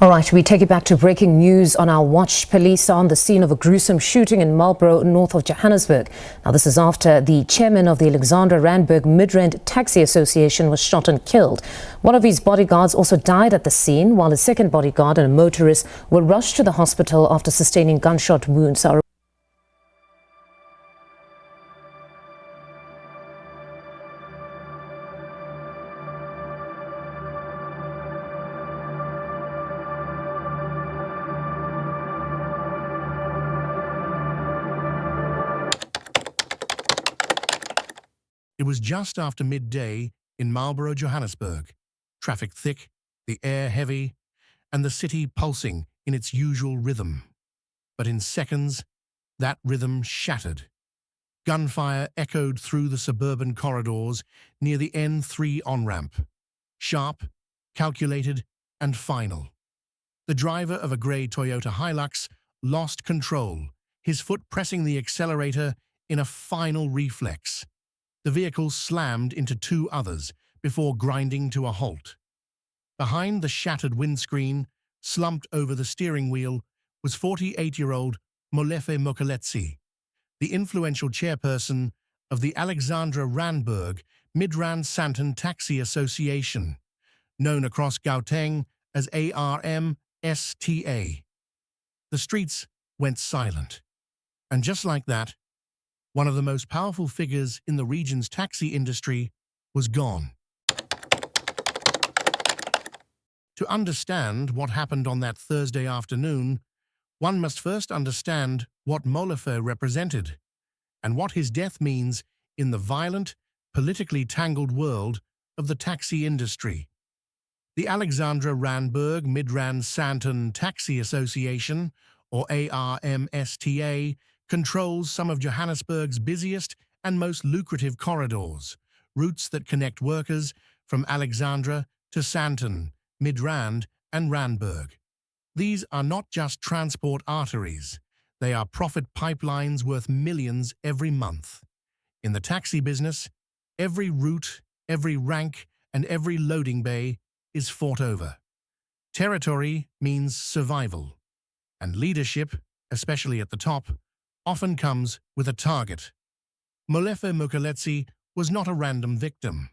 All right, we take it back to breaking news on our watch. Police are on the scene of a gruesome shooting in Marlboro, north of Johannesburg. Now, this is after the chairman of the Alexandra Randburg Midrand Taxi Association was shot and killed. One of his bodyguards also died at the scene, while a second bodyguard and a motorist were rushed to the hospital after sustaining gunshot wounds. It was just after midday in Marlboro, Johannesburg. Traffic thick, the air heavy, and the city pulsing in its usual rhythm. But in seconds, that rhythm shattered. Gunfire echoed through the suburban corridors near the N3 on-ramp. Sharp, calculated, and final. The driver of a grey Toyota Hilux lost control, his foot pressing the accelerator in a final reflex. The vehicle slammed into two others before grinding to a halt. Behind the shattered windscreen, slumped over the steering wheel, was 48-year-old Molefe Moekeletsi, the influential chairperson of the Alexandra Randburg Midrand Sandton Taxi Association, known across Gauteng as ARMSTA. The streets went silent, and just like that, one of the most powerful figures in the region's taxi industry was gone. To understand what happened on that Thursday afternoon, one must first understand what Molefe represented and what his death means in the violent, politically tangled world of the taxi industry. The Alexandra Randburg Midrand Sandton Taxi Association, or ARMSTA, controls some of Johannesburg's busiest and most lucrative corridors, routes that connect workers from Alexandra to Sandton, Midrand, and Randburg. These are not just transport arteries, they are profit pipelines worth millions every month. In the taxi business, every route, every rank, and every loading bay is fought over. Territory means survival, and leadership, especially at the top, often comes with a target. Molefe Moekeletsi was not a random victim.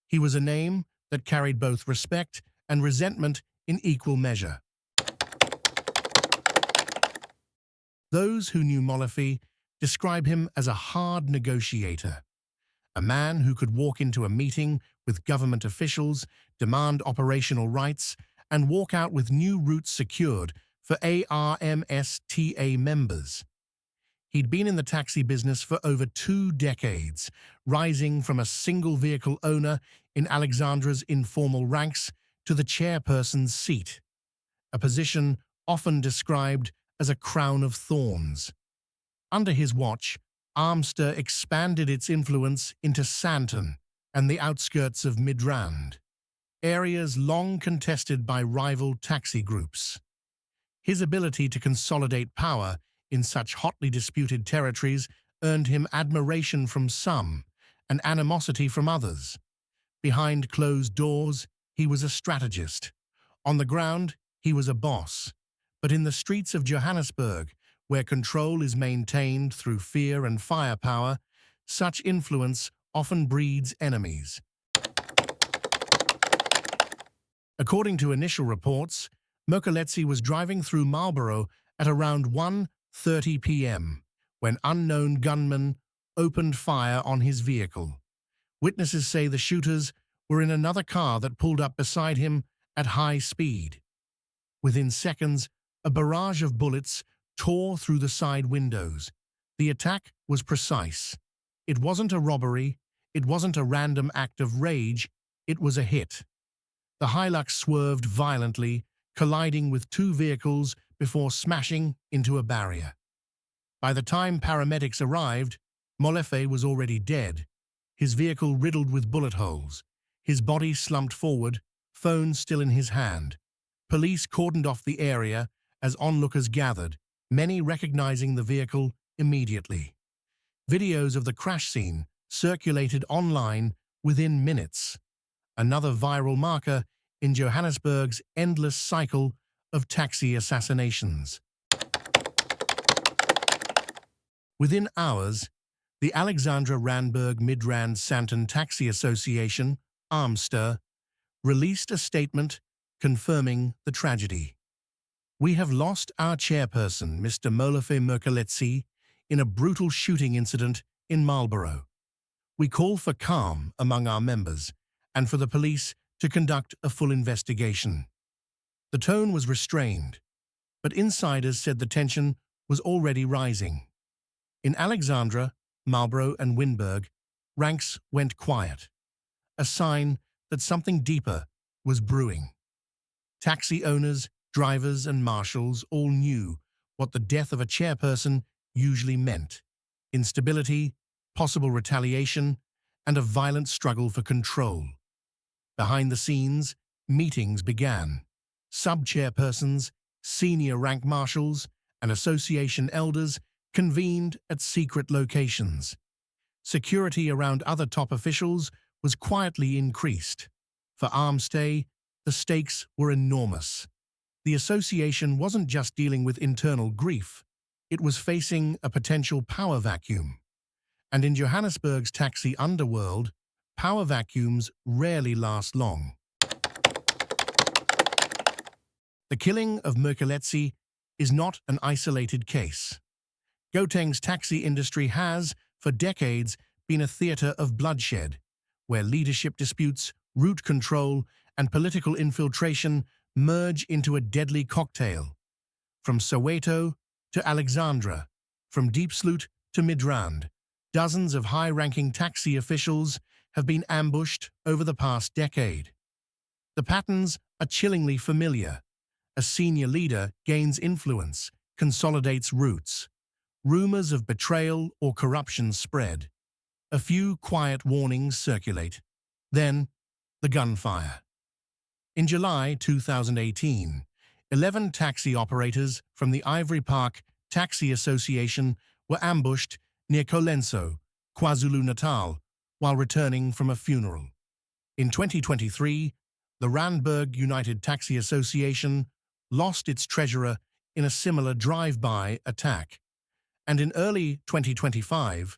He was a name that carried both respect and resentment in equal measure. Those who knew Molefe describe him as a hard negotiator, a man who could walk into a meeting with government officials, demand operational rights, and walk out with new routes secured for ARMSTA members. He'd been in the taxi business for over 2 decades, rising from a single-vehicle owner in Alexandra's informal ranks to the chairperson's seat, a position often described as a crown of thorns. Under his watch, ARMSTA expanded its influence into Sandton and the outskirts of Midrand, areas long contested by rival taxi groups. His ability to consolidate power in such hotly disputed territories earned him admiration from some and animosity from others. Behind closed doors, he was a strategist. On the ground, he was a boss. But in the streets of Johannesburg, where control is maintained through fear and firepower, such influence often breeds enemies. According to initial reports, Moekeletsi was driving through Marlboro at around 1:30 p.m. when unknown gunmen opened fire on his vehicle. Witnesses say the shooters were in another car that pulled up beside him at high speed. Within seconds, a barrage of bullets tore through the side windows. The attack was precise. It wasn't a robbery, it wasn't a random act of rage, it was a hit. The Hilux swerved violently, colliding with 2 vehicles before smashing into a barrier. By the time paramedics arrived, Molefe was already dead, his vehicle riddled with bullet holes, his body slumped forward, phone still in his hand. Police cordoned off the area as onlookers gathered, many recognizing the vehicle immediately. Videos of the crash scene circulated online within minutes, another viral marker in Johannesburg's endless cycle of taxi assassinations. Within hours, the Alexandra Randburg Midrand Sandton Taxi Association, ARMSTA, released a statement confirming the tragedy. "We have lost our chairperson, Mr. Molefe Moekeletsi, in a brutal shooting incident in Marlboro. We call for calm among our members and for the police to conduct a full investigation." The tone was restrained, but insiders said the tension was already rising. In Alexandra, Marlboro and Randburg, ranks went quiet, a sign that something deeper was brewing. Taxi owners, drivers and marshals all knew what the death of a chairperson usually meant: instability, possible retaliation, and a violent struggle for control. Behind the scenes, meetings began. Sub-chairpersons, senior rank marshals, and association elders convened at secret locations. Security around other top officials was quietly increased. For ARMSTA, the stakes were enormous. The association wasn't just dealing with internal grief, it was facing a potential power vacuum. And in Johannesburg's taxi underworld, power vacuums rarely last long. The killing of Moekeletsi is not an isolated case. Gauteng's taxi industry has, for decades, been a theatre of bloodshed, where leadership disputes, route control, and political infiltration merge into a deadly cocktail. From Soweto to Alexandra, from Diepsloot to Midrand, dozens of high-ranking taxi officials have been ambushed over the past decade. The patterns are chillingly familiar. A senior leader gains influence, consolidates routes. Rumors of betrayal or corruption spread. A few quiet warnings circulate. Then, the gunfire. In July 2018, 11 taxi operators from the Ivory Park Taxi Association were ambushed near Colenso, KwaZulu-Natal, while returning from a funeral. In 2023, the Randburg United Taxi Association lost its treasurer in a similar drive-by attack. And in early 2025,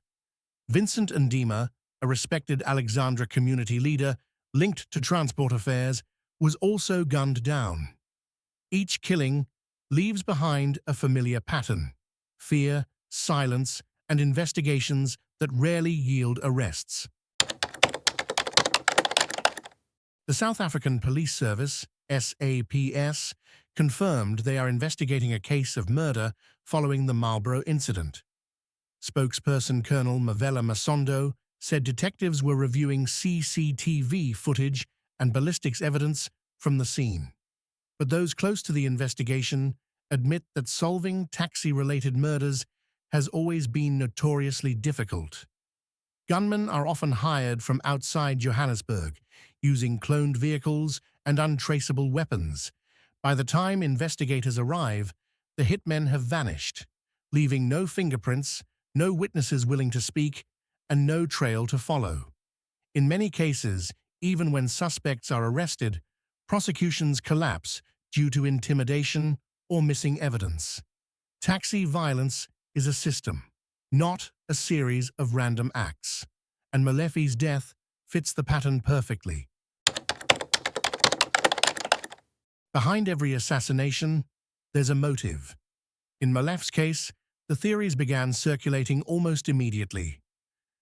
Vincent Ndima, a respected Alexandra community leader linked to transport affairs, was also gunned down. Each killing leaves behind a familiar pattern: fear, silence, and investigations that rarely yield arrests. The South African Police Service, SAPS, confirmed they are investigating a case of murder following the Marlboro incident. Spokesperson Colonel Mavela Masondo said detectives were reviewing CCTV footage and ballistics evidence from the scene. But those close to the investigation admit that solving taxi-related murders has always been notoriously difficult. Gunmen are often hired from outside Johannesburg, using cloned vehicles and untraceable weapons. By the time investigators arrive, the hitmen have vanished, leaving no fingerprints, no witnesses willing to speak, and no trail to follow. In many cases, even when suspects are arrested, prosecutions collapse due to intimidation or missing evidence. Taxi violence is a system, not a series of random acts, and Molefe's death fits the pattern perfectly. Behind every assassination, there's a motive. In Molefe's case, the theories began circulating almost immediately.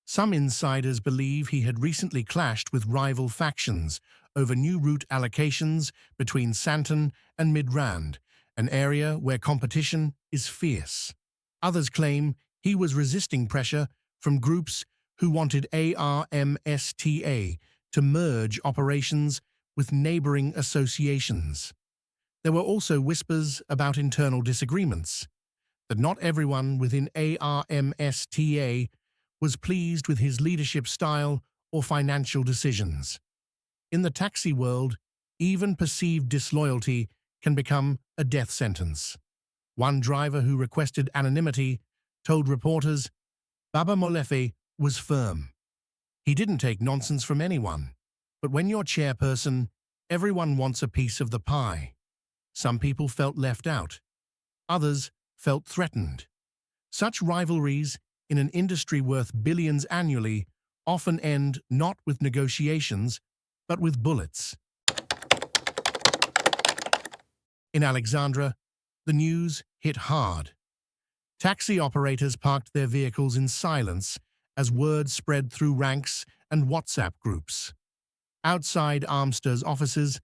Some insiders believe he had recently clashed with rival factions over new route allocations between Sandton and Midrand, an area where competition is fierce. Others claim he was resisting pressure from groups who wanted ARMSTA to merge operations with neighboring associations. There were also whispers about internal disagreements, that not everyone within ARMSTA was pleased with his leadership style or financial decisions. In the taxi world, even perceived disloyalty can become a death sentence. One driver who requested anonymity told reporters, "Baba Molefe was firm. He didn't take nonsense from anyone. But when you're chairperson, everyone wants a piece of the pie." Some people felt left out. Others felt threatened. Such rivalries in an industry worth billions annually often end not with negotiations, but with bullets. In Alexandra, the news hit hard. Taxi operators parked their vehicles in silence as word spread through ranks and WhatsApp groups. Outside ARMSTA's offices,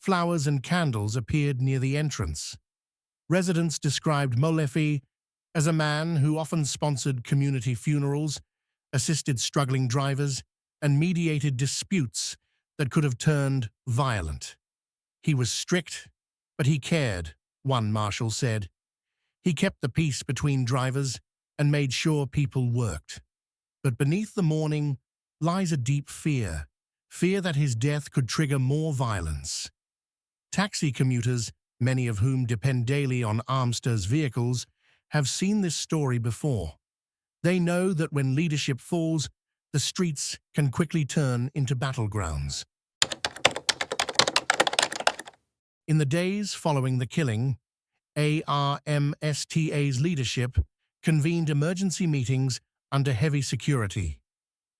flowers and candles appeared near the entrance. Residents described Molefe as a man who often sponsored community funerals, assisted struggling drivers, and mediated disputes that could have turned violent. He was strict, but he cared, one marshal said. He kept the peace between drivers and made sure people worked. But beneath the mourning lies a deep fear that his death could trigger more violence. Taxi commuters, many of whom depend daily on ARMSTA's vehicles, have seen this story before. They know that when leadership falls, the streets can quickly turn into battlegrounds. In the days following the killing, ARMSTA's leadership convened emergency meetings under heavy security.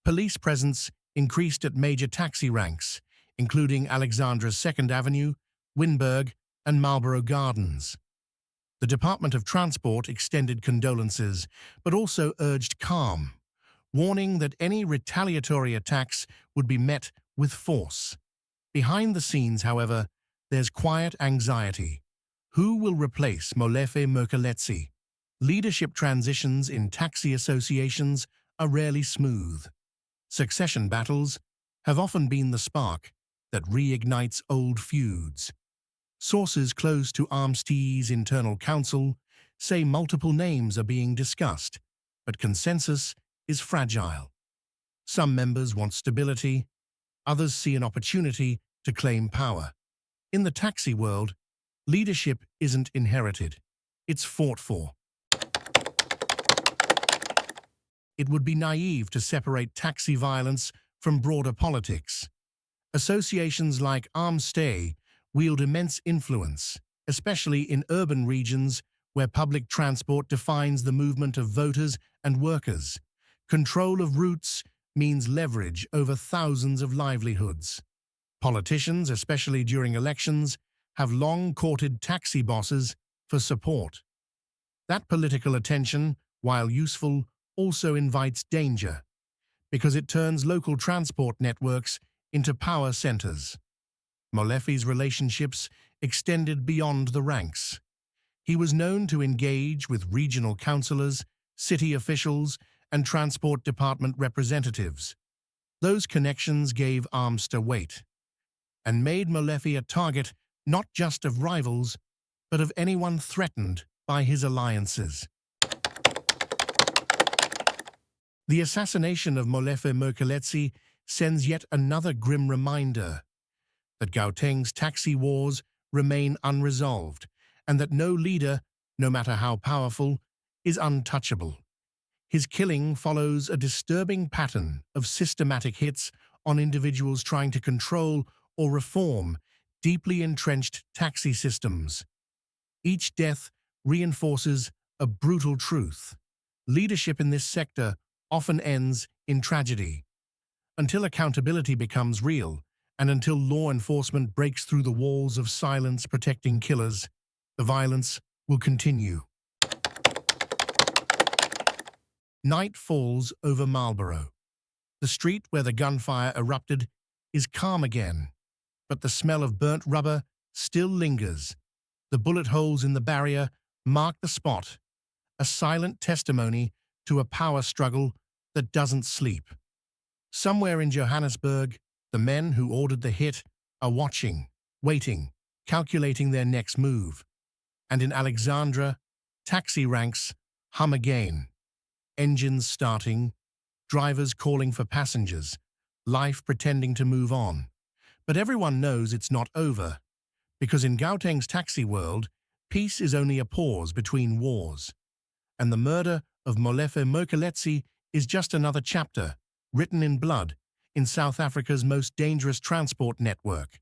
Police presence increased at major taxi ranks, including Alexandra's 2nd Avenue, Randburg, and Marlboro Gardens. The Department of Transport extended condolences, but also urged calm, warning that any retaliatory attacks would be met with force. Behind the scenes, however, there's quiet anxiety. Who will replace Molefe Moekeletsi? Leadership transitions in taxi associations are rarely smooth. Succession battles have often been the spark that reignites old feuds. Sources close to ARMSTA's internal council say multiple names are being discussed, but consensus is fragile. Some members want stability, others see an opportunity to claim power. In the taxi world, leadership isn't inherited, it's fought for. It would be naive to separate taxi violence from broader politics. Associations like ARMSTA wield immense influence, especially in urban regions where public transport defines the movement of voters and workers. Control of routes means leverage over thousands of livelihoods. Politicians, especially during elections, have long courted taxi bosses for support. That political attention, while useful, also invites danger, because it turns local transport networks into power centers. Molefe's relationships extended beyond the ranks. He was known to engage with regional councillors, city officials, and transport department representatives. Those connections gave ARMSTA weight and made Molefe a target not just of rivals, but of anyone threatened by his alliances. The assassination of Molefe Moekeletsi sends yet another grim reminder that Gauteng's taxi wars remain unresolved and that no leader, no matter how powerful, is untouchable. His killing follows a disturbing pattern of systematic hits on individuals trying to control or reform deeply entrenched taxi systems. Each death reinforces a brutal truth. Leadership in this sector often ends in tragedy. Until accountability becomes real, and until law enforcement breaks through the walls of silence protecting killers, the violence will continue. Night falls over Marlboro. The street where the gunfire erupted is calm again, but the smell of burnt rubber still lingers. The bullet holes in the barrier mark the spot, a silent testimony to a power struggle that doesn't sleep. Somewhere in Johannesburg, the men who ordered the hit are watching, waiting, calculating their next move. And in Alexandra, taxi ranks hum again. Engines starting, drivers calling for passengers, life pretending to move on. But everyone knows it's not over, because in Gauteng's taxi world, peace is only a pause between wars. And the murder of Molefe Moekeletsi is just another chapter, written in blood, in South Africa's most dangerous transport network.